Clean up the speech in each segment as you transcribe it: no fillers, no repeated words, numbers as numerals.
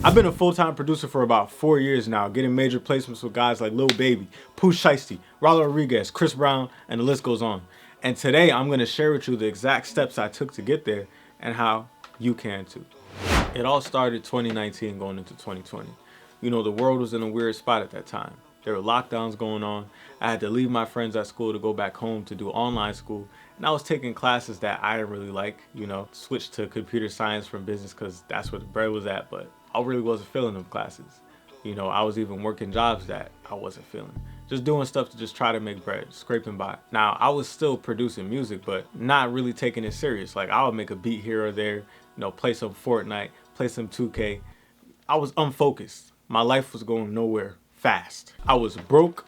I've been a full-time producer for about 4 years now, getting major placements with guys like Lil Baby, Pooh Shiesty, Rollo Rodriguez, Chris Brown, and the list goes on. And today I'm going to share with you the exact steps I took to get there and how you can too. It all started 2019 going into 2020. You know, the world was in a weird spot at that time. There were lockdowns going on. I had to leave my friends at school to go back home to do online school. And I was taking classes that I didn't really like, switched to computer science from business because that's where the bread was at. But I really wasn't feeling them classes. I was even working jobs that I wasn't feeling. Just doing stuff to just try to make bread, scraping by. Now, I was still producing music, but not really taking it serious. Like, I would make a beat here or there, play some Fortnite, play some 2K. I was unfocused. My life was going nowhere fast. I was broke,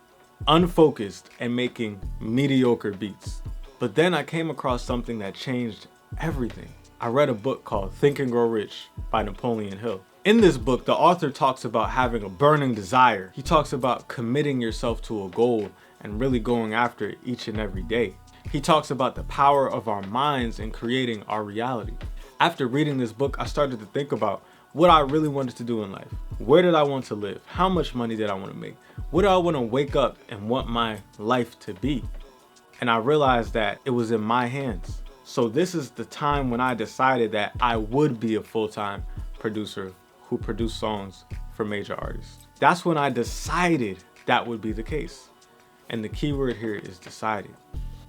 unfocused, and making mediocre beats. But then I came across something that changed everything. I read a book called Think and Grow Rich by Napoleon Hill. In this book, the author talks about having a burning desire. He talks about committing yourself to a goal and really going after it each and every day. He talks about the power of our minds in creating our reality. After reading this book, I started to think about what I really wanted to do in life. Where did I want to live? How much money did I want to make? What do I want to wake up and want my life to be? And I realized that it was in my hands. So this is the time when I decided that I would be a full-time producer who produced songs for major artists. That's when I decided that would be the case. And the key word here is decided.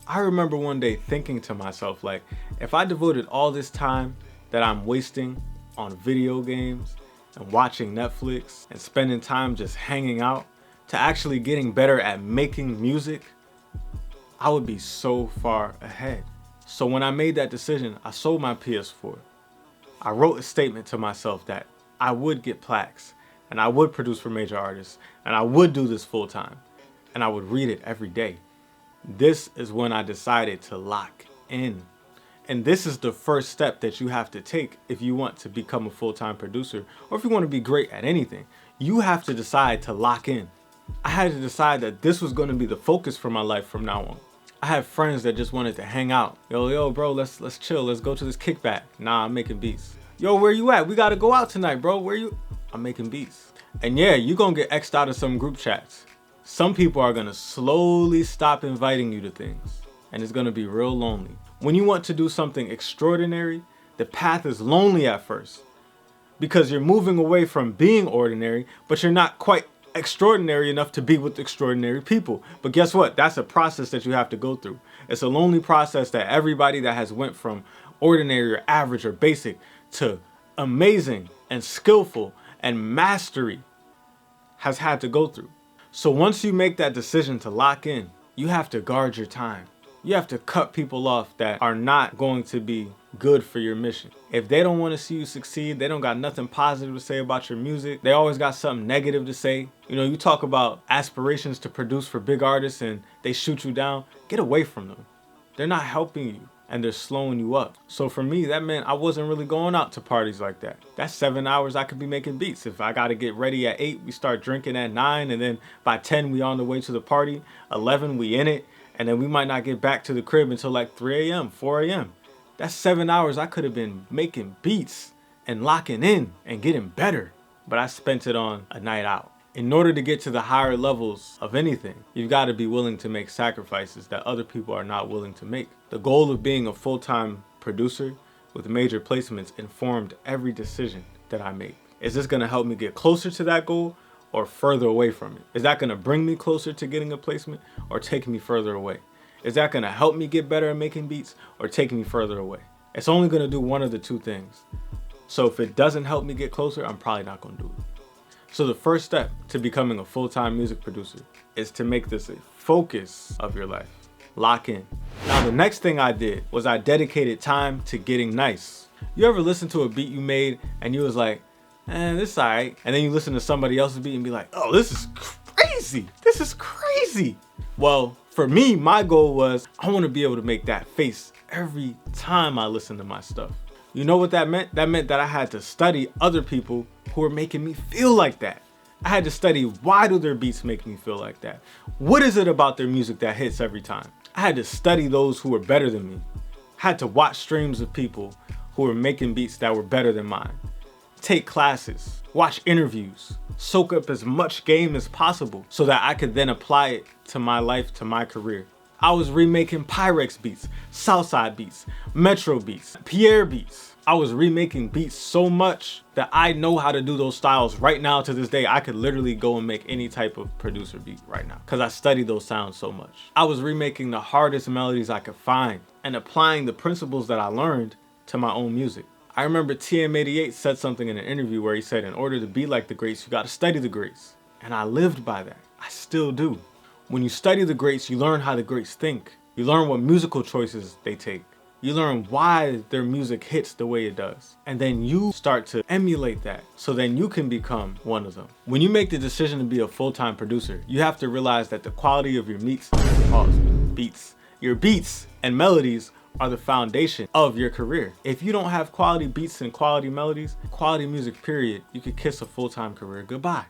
I remember one day thinking to myself, like, if I devoted all this time that I'm wasting on video games and watching Netflix and spending time just hanging out to actually getting better at making music, I would be so far ahead. So when I made that decision, I sold my PS4. I wrote a statement to myself that I would get plaques and I would produce for major artists and I would do this full time and I would read it every day. This is when I decided to lock in. And this is the first step that you have to take if you want to become a full-time producer or if you want to be great at anything. You have to decide to lock in. I had to decide that this was going to be the focus for my life from now on. I had friends that just wanted to hang out. Yo, bro, let's chill. Let's go to this kickback. Nah, I'm making beats. Yo, where you at? We got to go out tonight, bro. Where you? I'm making beats. And yeah, you're going to get X'd out of some group chats. Some people are going to slowly stop inviting you to things. And it's going to be real lonely. When you want to do something extraordinary, the path is lonely at first. Because you're moving away from being ordinary, but you're not quite extraordinary enough to be with extraordinary people. But guess what? That's a process that you have to go through. It's a lonely process that everybody that has went from ordinary or average or basic to amazing and skillful and mastery has had to go through. So once you make that decision to lock in, you have to guard your time. You have to cut people off that are not going to be good for your mission. If they don't want to see you succeed, they don't got nothing positive to say about your music, they always got something negative to say. You talk about aspirations to produce for big artists and they shoot you down, get away from them. They're not helping you and they're slowing you up. So for me, that meant I wasn't really going out to parties like that. That's 7 hours I could be making beats. If I got to get ready at 8, we start drinking at 9, and then by 10, we on the way to the party. 11, we in it. And then we might not get back to the crib until like 3 a.m., 4 a.m. That's 7 hours I could have been making beats and locking in and getting better. But I spent it on a night out. In order to get to the higher levels of anything, you've got to be willing to make sacrifices that other people are not willing to make. The goal of being a full-time producer with major placements informed every decision that I make. Is this going to help me get closer to that goal or further away from it? Is that going to bring me closer to getting a placement or take me further away? Is that going to help me get better at making beats or take me further away? It's only going to do one of the two things. So if it doesn't help me get closer, I'm probably not going to do it. So the first step to becoming a full-time music producer is to make this a focus of your life. Lock in. Now the next thing I did was I dedicated time to getting nice. You ever listen to a beat you made and you was like, this is alright. And then you listen to somebody else's beat and be like, oh, this is crazy. This is crazy. Well, for me, my goal was I want to be able to make that face every time I listen to my stuff. You know what that meant? That meant that I had to study other people who were making me feel like that. I had to study, why do their beats make me feel like that? What is it about their music that hits every time? I had to study those who were better than me. I had to watch streams of people who were making beats that were better than mine. take classes, watch interviews, soak up as much game as possible so that I could then apply it to my life, to my career. I was remaking Pyrex beats, Southside beats, Metro beats, Pierre beats. I was remaking beats so much that I know how to do those styles right now. To this day, I could literally go and make any type of producer beat right now because I studied those sounds so much. I was remaking the hardest melodies I could find and applying the principles that I learned to my own music. I remember TM88 said something in an interview where he said, in order to be like the greats, you got to study the greats. And I lived by that. I still do. When you study the greats, you learn how the greats think. You learn what musical choices they take. You learn why their music hits the way it does. And then you start to emulate that so then you can become one of them. When you make the decision to be a full-time producer, you have to realize that the quality of your your beats and melodies are the foundation of your career. If you don't have quality beats and quality melodies, quality music period, you could kiss a full-time career goodbye.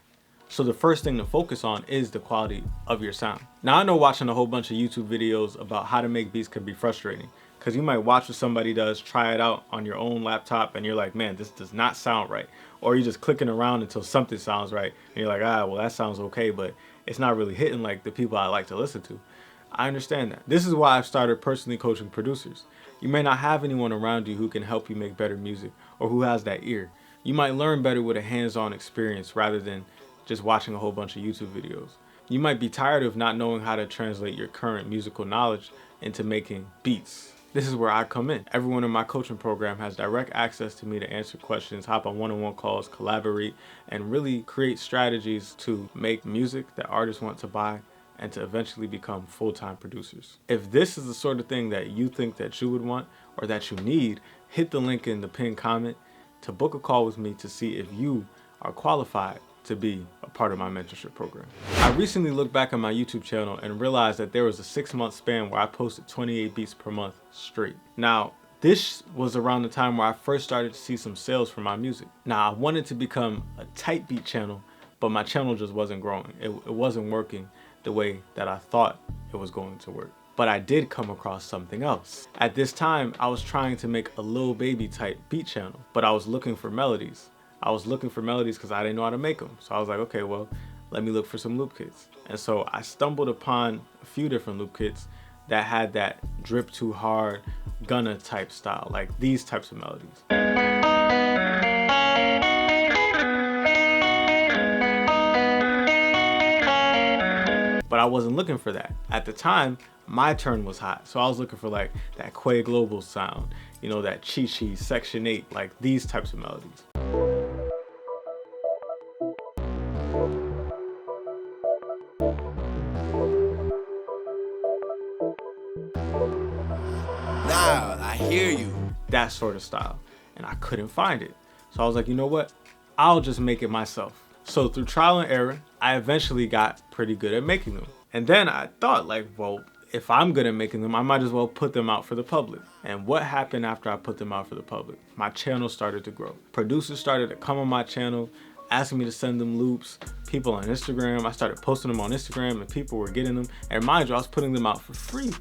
So the first thing to focus on is the quality of your sound. Now I know watching a whole bunch of YouTube videos about how to make beats can be frustrating because you might watch what somebody does, try it out on your own laptop and you're like, man, this does not sound right. Or you're just clicking around until something sounds right and you're like, well, that sounds okay, but it's not really hitting like the people I like to listen to. I understand that. This is why I've started personally coaching producers. You may not have anyone around you who can help you make better music or who has that ear. You might learn better with a hands-on experience rather than just watching a whole bunch of YouTube videos. You might be tired of not knowing how to translate your current musical knowledge into making beats. This is where I come in. Everyone in my coaching program has direct access to me to answer questions, hop on one-on-one calls, collaborate, and really create strategies to make music that artists want to buy and to eventually become full-time producers. If this is the sort of thing that you think that you would want or that you need, hit the link in the pinned comment to book a call with me to see if you are qualified to be a part of my mentorship program. I recently looked back on my YouTube channel and realized that there was a 6-month span where I posted 28 beats per month straight. Now, this was around the time where I first started to see some sales for my music. Now, I wanted to become a tight beat channel, but my channel just wasn't growing. It wasn't working the way that I thought it was going to work. But I did come across something else. At this time, I was trying to make a Lil Baby type beat channel, but I was looking for melodies. I was looking for melodies because I didn't know how to make them. So I was like, okay, well, let me look for some loop kits. And so I stumbled upon a few different loop kits that had that drip too hard, Gunna type style, like these types of melodies. But I wasn't looking for that. At the time, my turn was hot. So I was looking for like that Quay Global sound, you know, that Chi Chi, Section 8, like these types of melodies. Nile, I hear you. That sort of style. And I couldn't find it. So I was like, you know what? I'll just make it myself. So through trial and error, I eventually got pretty good at making them. And then I thought like, well, if I'm good at making them, I might as well put them out for the public. And what happened after I put them out for the public? My channel started to grow. Producers started to come on my channel, asking me to send them loops. People on Instagram, I started posting them on Instagram and people were getting them. And mind you, I was putting them out for free.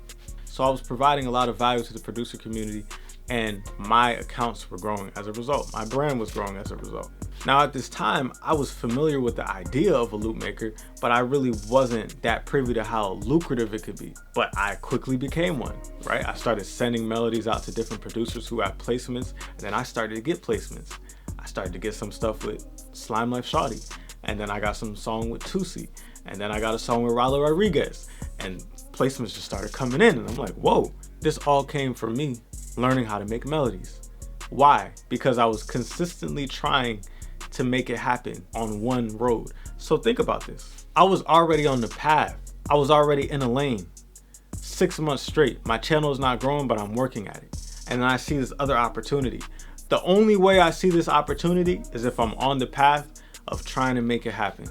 So I was providing a lot of value to the producer community and my accounts were growing as a result. My brand was growing as a result. Now at this time, I was familiar with the idea of a loop maker, but I really wasn't that privy to how lucrative it could be. But I quickly became one, right? I started sending melodies out to different producers who had placements, and then I started to get placements. I started to get some stuff with Slime Life Shawty, and then I got some song with Tusi, and then I got a song with Rollo Rodriguez, and placements just started coming in, and I'm like, whoa, this all came from me learning how to make melodies. Why? Because I was consistently trying to make it happen on one road. So think about this. I was already on the path. I was already in a lane. 6 months straight. My channel is not growing, but I'm working at it. And then I see this other opportunity. The only way I see this opportunity is if I'm on the path of trying to make it happen.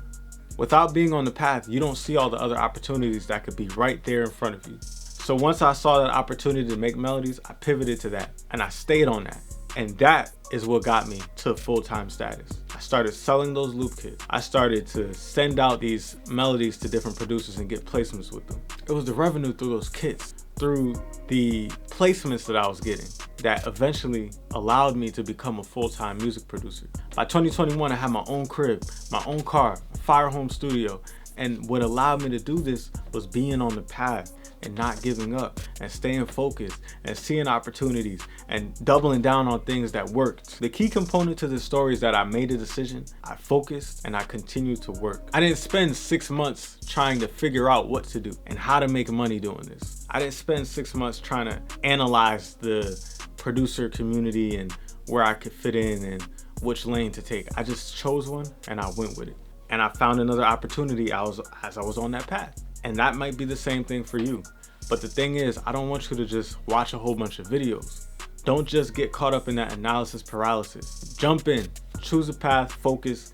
Without being on the path, you don't see all the other opportunities that could be right there in front of you. So once I saw that opportunity to make melodies, I pivoted to that and I stayed on that. And that is what got me to full-time status. I started selling those loop kits. I started to send out these melodies to different producers and get placements with them. It was the revenue through those kits, through the placements that I was getting, that eventually allowed me to become a full-time music producer. By 2021, I had my own crib, my own car, fire home studio, and what allowed me to do this was being on the path and not giving up and staying focused and seeing opportunities and doubling down on things that worked. The key component to this story is that I made a decision, I focused, and I continued to work. I didn't spend 6 months trying to figure out what to do and how to make money doing this. I didn't spend 6 months trying to analyze the producer community and where I could fit in and which lane to take. I just chose one and I went with it. And I found another opportunity as I was on that path. And that might be the same thing for you. But the thing is, I don't want you to just watch a whole bunch of videos. Don't just get caught up in that analysis paralysis. Jump in, choose a path, focus,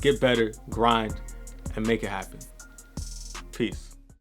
get better, grind, and make it happen. Peace.